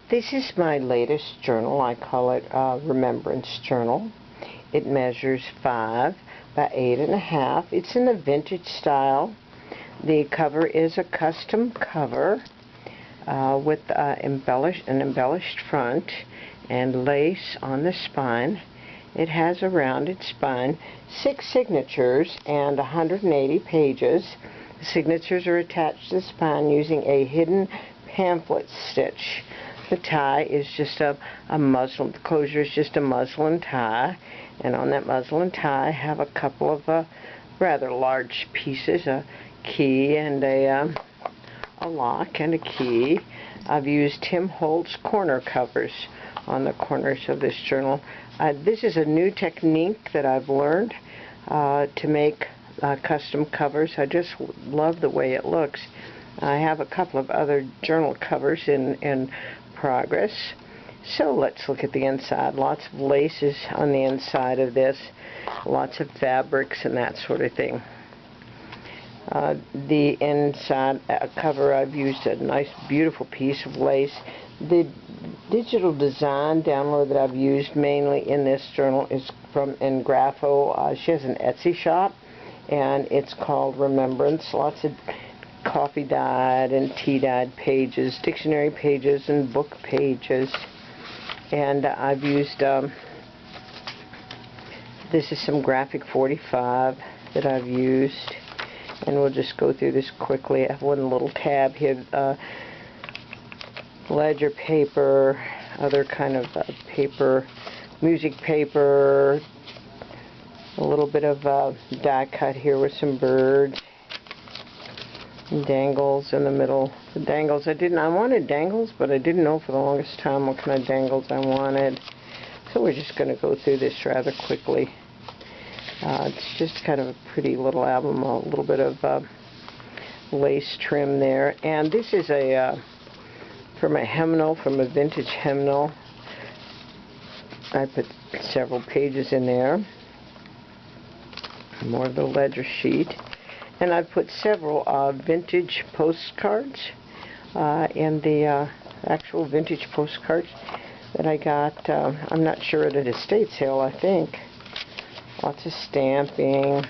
This is my latest journal. I call it Remembrance Journal. It measures 5 by 8.5. It's in the vintage style. The cover is a custom cover with an embellished front and lace on the spine. It has a rounded spine, 6 signatures, and 180 pages. The signatures are attached to the spine using a hidden pamphlet stitch. The tie is just a muslin, the closure is just a muslin tie, and on that muslin tie I have a couple of rather large pieces, a key and a lock and a key. I've used Tim Holtz corner covers on the corners of this journal. This is a new technique that I've learned to make custom covers. I just love the way it looks. I have a couple of other journal covers in progress. So let's look at the inside. Lots of laces on the inside of this, lots of fabrics and that sort of thing. The inside cover, I've used a nice beautiful piece of lace. The digital design download that I've used mainly in this journal is from Grapho. She has an Etsy shop and it's called Remembrance. Lots of coffee dyed and tea dyed pages, dictionary pages and book pages. And I've used this is some graphic 45 that I've used, and we'll just go through this quickly. I have one little tab here, ledger paper, other kind of paper, music paper, a little bit of die cut here with some birds, and dangles in the middle. The dangles, I wanted dangles, but I didn't know for the longest time what kind of dangles I wanted. So we're just going to go through this rather quickly. It's just kind of a pretty little album, a little bit of lace trim there. And this is from a hymnal, from a vintage hymnal. I put several pages in there. More of the ledger sheet. And I've put several vintage postcards in the actual vintage postcards that I got, I'm not sure, at an estate sale, I think. Lots of stamping,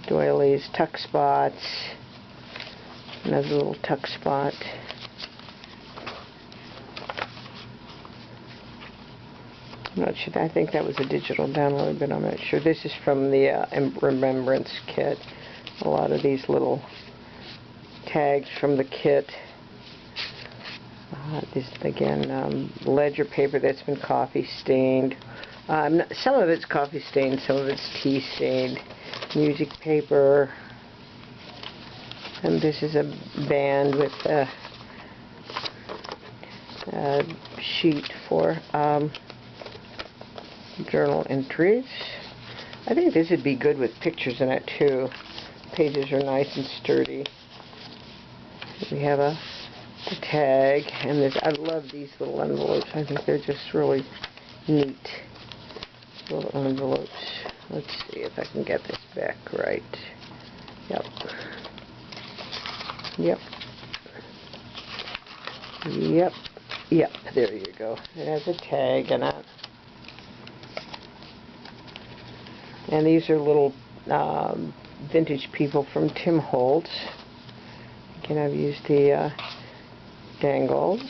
doilies, tuck spots, another little tuck spot. I'm not sure, I think that was a digital download, but I'm not sure. This is from the Remembrance kit. A lot of these little tags from the kit. This, again, ledger paper that's been coffee stained. Some of it's coffee stained, some of it's tea stained. Music paper. And this is a band with a sheet for journal entries. I think this would be good with pictures in it too. Pages are nice and sturdy. We have a tag, and this, I love these little envelopes. I think they're just really neat little envelopes. Let's see if I can get this back right. Yep. Yep. Yep. Yep. There you go. It has a tag in it. And these are little vintage people from Tim Holtz. Again, I've used the dangles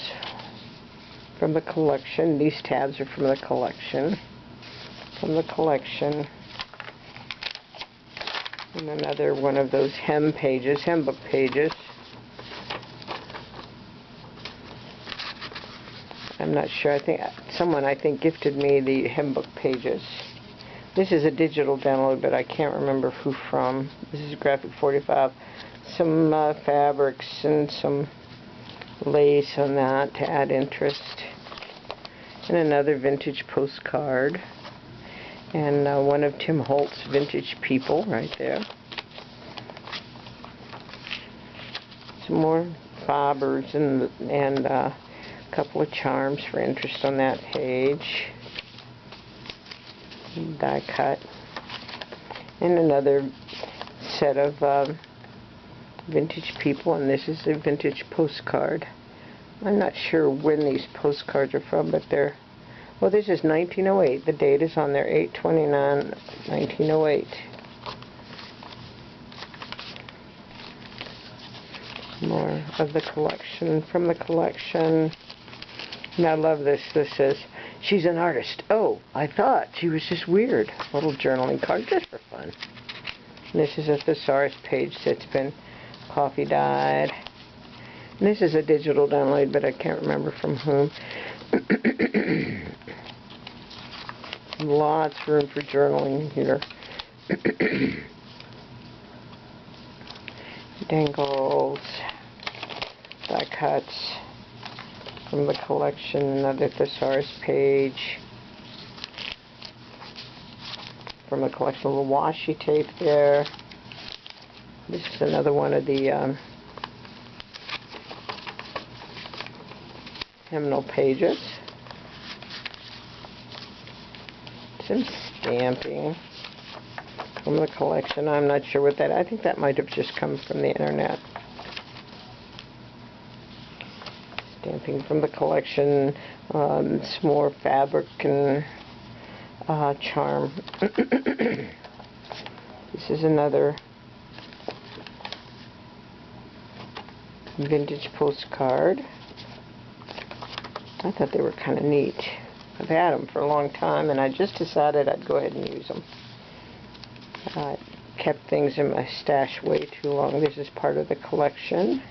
from the collection. These tabs are from the collection. From the collection. And another one of those hem pages, hem book pages. I'm not sure. I think someone gifted me the hem book pages. This is a digital download, but I can't remember who from. This is graphic 45. Some fabrics and some lace on that to add interest. And another vintage postcard. And one of Tim Holt's vintage people right there. Some more bobbers and a couple of charms for interest on that page. Die cut. And another set of vintage people, and this is a vintage postcard I'm not sure when these postcards are from, but they're, well, this is 1908. The date is on there, 8/29/1908. More of the collection, from the collection. And I love this. This says, she's an artist. Oh, I thought she was just weird. A little journaling card just for fun. And this is a thesaurus page that's been coffee dyed. And this is a digital download, but I can't remember from whom. Lots of room for journaling here. Dangles, die cuts from the collection, another thesaurus page from the collection, a little washi tape there. This is another one of the hymnal pages. Some stamping from the collection. I'm not sure what that, I think that might have just come from the internet. Stamping from the collection, some more fabric and charm. This is another vintage postcard. I thought they were kind of neat. I've had them for a long time, and I just decided I'd go ahead and use them. I kept things in my stash way too long. This is part of the collection.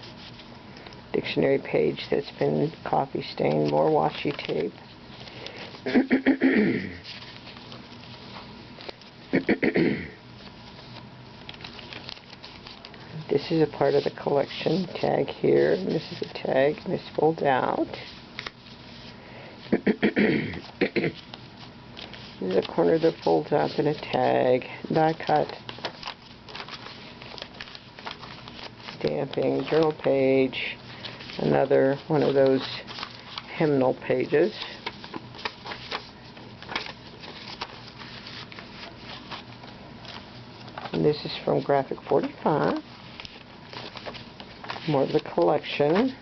Dictionary page that's been coffee stained, more washi tape. This is a part of the collection. Tag here, and this is a tag, and this folds out. This is a corner that folds out, and a tag, die cut, stamping, journal page, another one of those hymnal pages. And this is from Graphic 45. More of the collection.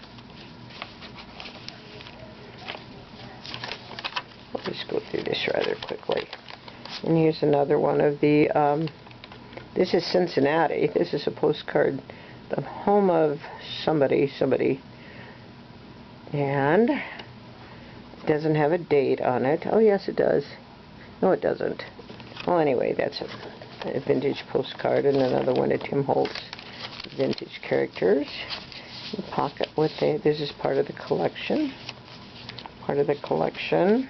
I'll just go through this rather quickly. And here's another one of the, this is Cincinnati. This is a postcard, the home of somebody. And it doesn't have a date on it. Oh, yes, it does. No, it doesn't. Well, anyway, that's a vintage postcard, and another one of Tim Holt's vintage characters. The pocket with this is part of the collection. Part of the collection.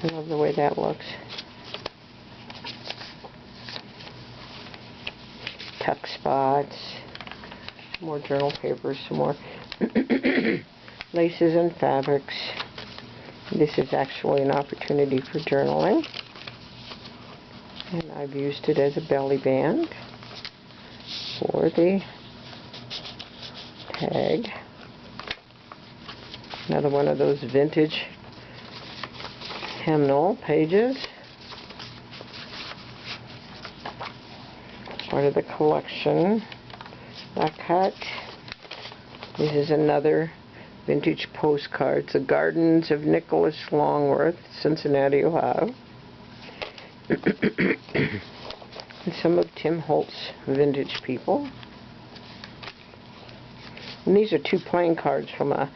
I love the way that looks. Tuck spots. More journal papers, some more laces and fabrics. This is actually an opportunity for journaling. And I've used it as a belly band for the tag. Another one of those vintage hymnal pages. Part of the collection. Die cut. This is another vintage postcards. The Gardens of Nicholas Longworth, Cincinnati, Ohio. And some of Tim Holt's vintage people. And these are two playing cards from a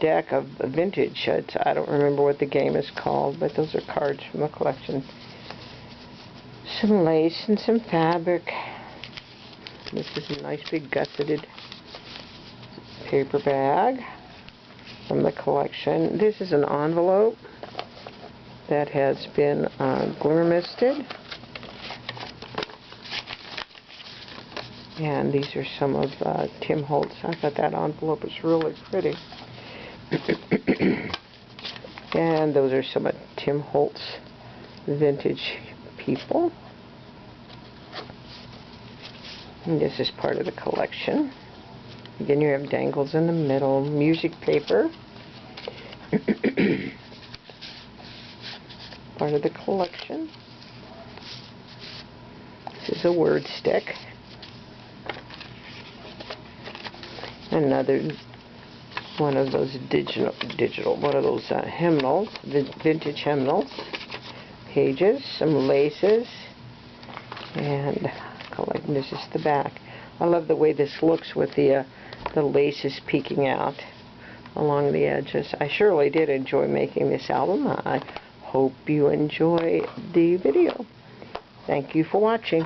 deck of vintage. I don't remember what the game is called, but those are cards from the collection. Some lace and some fabric. This is a nice big gusseted paper bag from the collection. This is an envelope that has been glimmer misted. And these are some of Tim Holt's. I thought that envelope was really pretty. And those are some of Tim Holt's vintage people. And this is part of the collection. Again, you have dangles in the middle, music paper. Part of the collection. This is a word stick. Another one of those one of those hymnals, vintage hymnals. Pages, some laces, and this is the back. I love the way this looks with the laces peeking out along the edges. I surely did enjoy making this album. I hope you enjoy the video. Thank you for watching.